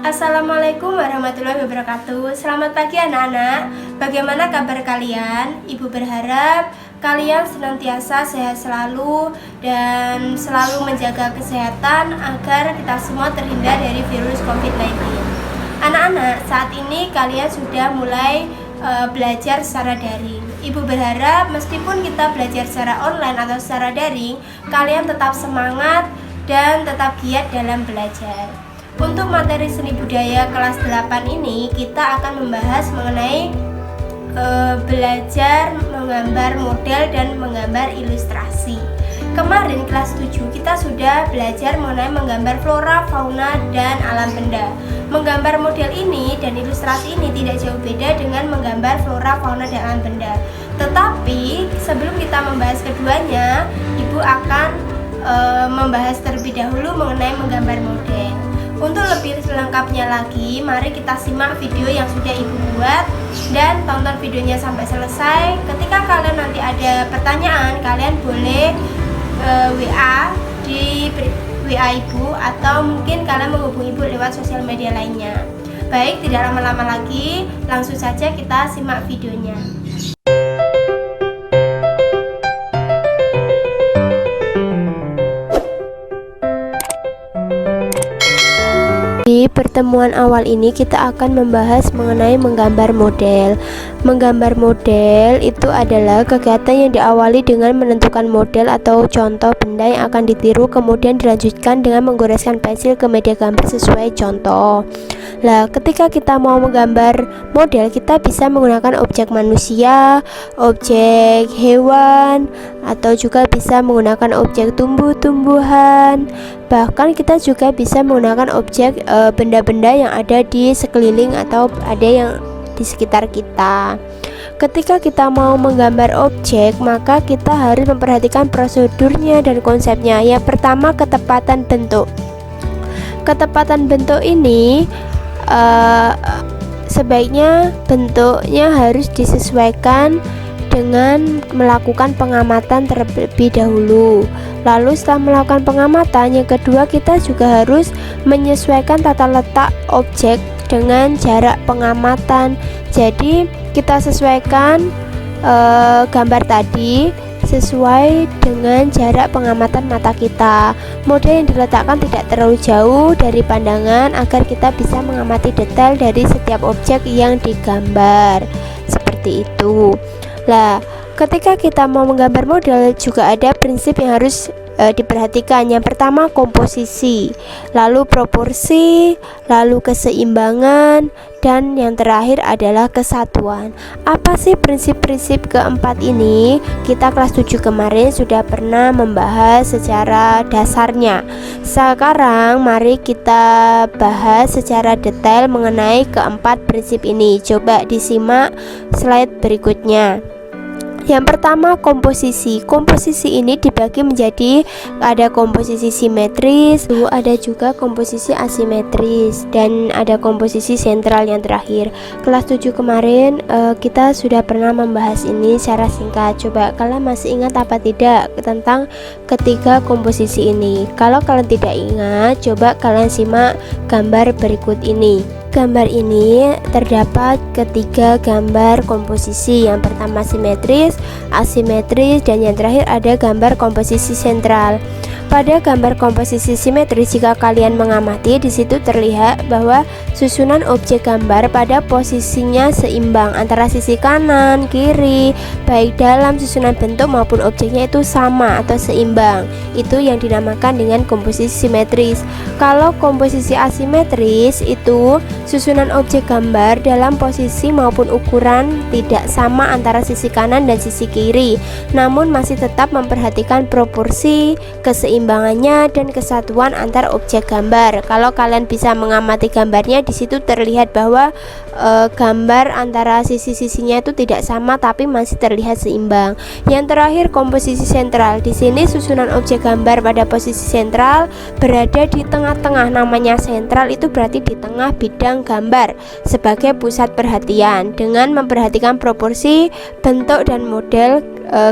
Assalamualaikum warahmatullahi wabarakatuh. Selamat pagi anak-anak. Bagaimana kabar kalian? Ibu berharap kalian senantiasa sehat selalu dan selalu menjaga kesehatan agar kita semua terhindar dari virus COVID-19. Anak-anak, saat ini kalian sudah mulai belajar secara daring. Ibu berharap meskipun kita belajar secara online atau secara daring, kalian tetap semangat dan tetap giat dalam belajar. Untuk materi seni budaya kelas 8 ini kita akan membahas mengenai belajar menggambar model dan menggambar ilustrasi. Kemarin kelas 7 kita sudah belajar mengenai menggambar flora, fauna, dan alam benda. Menggambar model ini dan ilustrasi ini tidak jauh beda dengan menggambar flora, fauna, dan alam benda. Tetapi sebelum kita membahas keduanya, Ibu akan membahas terlebih dahulu mengenai menggambar model. Untuk lebih lengkapnya lagi, mari kita simak video yang sudah Ibu buat dan tonton videonya sampai selesai. Ketika kalian nanti ada pertanyaan, kalian boleh WA di WA Ibu atau mungkin kalian menghubungi Ibu lewat sosial media lainnya. Baik, tidak lama-lama lagi, langsung saja kita simak videonya. Di pertemuan awal ini kita akan membahas mengenai menggambar model. Menggambar model itu adalah kegiatan yang diawali dengan menentukan model atau contoh benda yang akan ditiru, kemudian dilanjutkan dengan menggoreskan pensil ke media gambar sesuai contoh. Nah, ketika kita mau menggambar model, kita bisa menggunakan objek manusia, objek hewan, atau juga bisa menggunakan objek tumbuh-tumbuhan. Bahkan kita juga bisa menggunakan objek benda-benda yang ada di sekeliling atau ada yang di sekitar kita. Ketika kita mau menggambar objek, maka kita harus memperhatikan prosedurnya dan konsepnya. Yang pertama, ketepatan bentuk. Ketepatan bentuk ini sebaiknya bentuknya harus disesuaikan dengan melakukan pengamatan terlebih dahulu. Lalu setelah melakukan pengamatan, yang kedua kita juga harus menyesuaikan tata letak objek dengan jarak pengamatan. Jadi kita sesuaikan gambar tadi sesuai dengan jarak pengamatan mata kita. Model yang diletakkan tidak terlalu jauh dari pandangan agar kita bisa mengamati detail dari setiap objek yang digambar. Seperti itu. Nah, ketika kita mau menggambar model juga ada prinsip yang harus diperhatikan. Yang pertama, komposisi, lalu proporsi, lalu keseimbangan, dan yang terakhir adalah kesatuan. Apa sih prinsip-prinsip keempat ini? Kita kelas 7 kemarin sudah pernah membahas secara dasarnya. Sekarang mari kita bahas secara detail mengenai keempat prinsip ini. Coba disimak slide berikutnya. Yang pertama, komposisi. Komposisi ini dibagi menjadi ada komposisi simetris, lalu ada juga komposisi asimetris, dan ada komposisi sentral yang terakhir. Kelas 7 kemarin kita sudah pernah membahas ini secara singkat. Coba kalian masih ingat apa tidak tentang ketiga komposisi ini? Kalau kalian tidak ingat, coba kalian simak gambar berikut ini. Gambar ini terdapat ketiga gambar komposisi. Yang pertama simetris, asimetris, dan yang terakhir ada gambar komposisi sentral. Pada gambar komposisi simetris, jika kalian mengamati, di situ terlihat bahwa susunan objek gambar pada posisinya seimbang antara sisi kanan, kiri, baik dalam susunan bentuk maupun objeknya itu sama atau seimbang. Itu yang dinamakan dengan komposisi simetris. Kalau komposisi asimetris itu susunan objek gambar dalam posisi maupun ukuran tidak sama antara sisi kanan dan sisi kiri, namun masih tetap memperhatikan proporsi, keseimbangannya, dan kesatuan antar objek gambar. Kalau kalian bisa mengamati gambarnya, di situ terlihat bahwa gambar antara sisi-sisinya itu tidak sama tapi masih terlihat seimbang. Yang terakhir, komposisi sentral. Di sini susunan objek gambar pada posisi sentral berada di tengah-tengah. Namanya sentral itu berarti di tengah bidang gambar sebagai pusat perhatian. Dengan memperhatikan proporsi, bentuk, dan model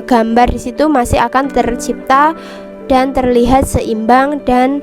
gambar, di situ masih akan tercipta dan terlihat seimbang dan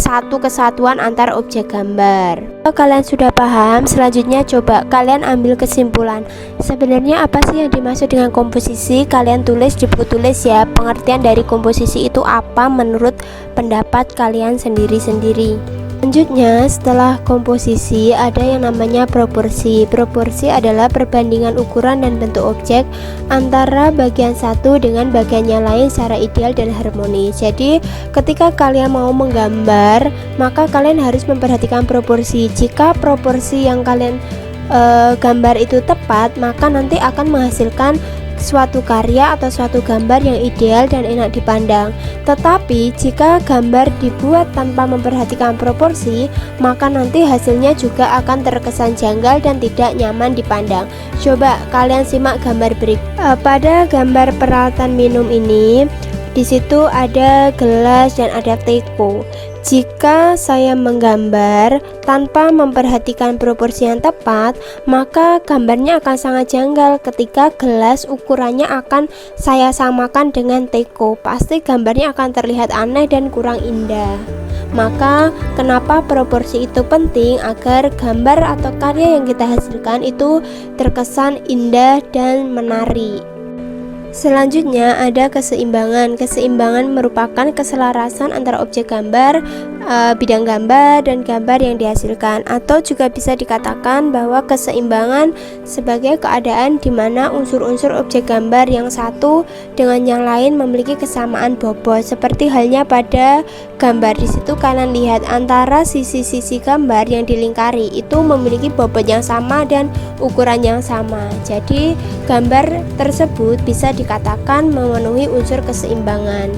satu kesatuan antar objek gambar. Kalau kalian sudah paham, selanjutnya coba kalian ambil kesimpulan. Sebenarnya apa sih yang dimaksud dengan komposisi? Kalian tulis di buku tulis ya, pengertian dari komposisi itu apa menurut pendapat kalian sendiri-sendiri. Selanjutnya, setelah komposisi ada yang namanya proporsi. Proporsi adalah perbandingan ukuran dan bentuk objek antara bagian satu dengan bagian yang lain secara ideal dan harmonis. Jadi, ketika kalian mau menggambar, maka kalian harus memperhatikan proporsi. Jika proporsi yang kalian gambar itu tepat, maka nanti akan menghasilkan suatu karya atau suatu gambar yang ideal dan enak dipandang. Tetapi jika gambar dibuat tanpa memperhatikan proporsi, maka nanti hasilnya juga akan terkesan janggal dan tidak nyaman dipandang. Coba kalian simak gambar berikut. Pada gambar peralatan minum ini, di situ ada gelas dan ada teko. Jika saya menggambar tanpa memperhatikan proporsi yang tepat, maka gambarnya akan sangat janggal. Ketika gelas ukurannya akan saya samakan dengan teko, pasti gambarnya akan terlihat aneh dan kurang indah. Maka kenapa proporsi itu penting? Agar gambar atau karya yang kita hasilkan itu terkesan indah dan menarik. Selanjutnya ada keseimbangan. Keseimbangan merupakan keselarasan antara objek gambar, bidang gambar, dan gambar yang dihasilkan. Atau juga bisa dikatakan bahwa keseimbangan sebagai keadaan di mana unsur-unsur objek gambar yang satu dengan yang lain memiliki kesamaan bobot. Seperti halnya pada gambar, di situ kalian lihat antara sisi-sisi gambar yang dilingkari itu memiliki bobot yang sama dan ukuran yang sama. Jadi gambar tersebut bisa dikatakan memenuhi unsur keseimbangan.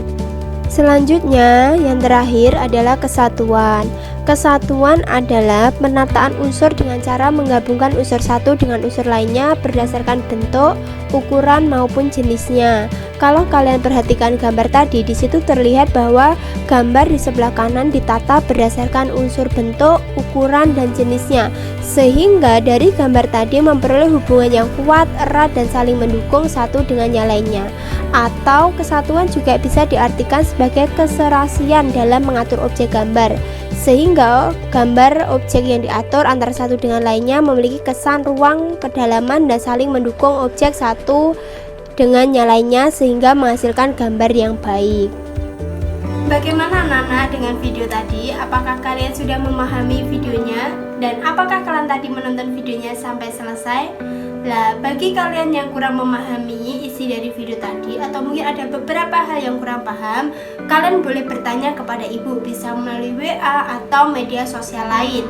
Selanjutnya, yang terakhir adalah kesatuan. Kesatuan adalah penataan unsur dengan cara menggabungkan unsur satu dengan unsur lainnya berdasarkan bentuk, ukuran maupun jenisnya. Kalau kalian perhatikan gambar tadi, di situ terlihat bahwa gambar di sebelah kanan ditata berdasarkan unsur bentuk, ukuran, dan jenisnya. Sehingga dari gambar tadi memperoleh hubungan yang kuat, erat, dan saling mendukung satu dengan yang lainnya. Atau kesatuan juga bisa diartikan sebagai keserasian dalam mengatur objek gambar, sehingga gambar objek yang diatur antara satu dengan lainnya memiliki kesan ruang, kedalaman, dan saling mendukung objek satu dengan yang lainnya sehingga menghasilkan gambar yang baik. Bagaimana anak-anak dengan video tadi? Apakah kalian sudah memahami videonya? Dan apakah kalian tadi menonton videonya sampai selesai? Nah, bagi kalian yang kurang memahami isi dari video tadi atau mungkin ada beberapa hal yang kurang paham, kalian boleh bertanya kepada ibu, bisa melalui WA atau media sosial lain.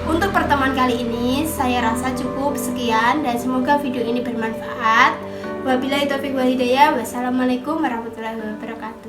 Untuk pertemuan kali ini saya rasa cukup sekian dan semoga video ini bermanfaat. Wabillahi taufiq wal hidayah. Wassalamualaikum warahmatullahi wabarakatuh.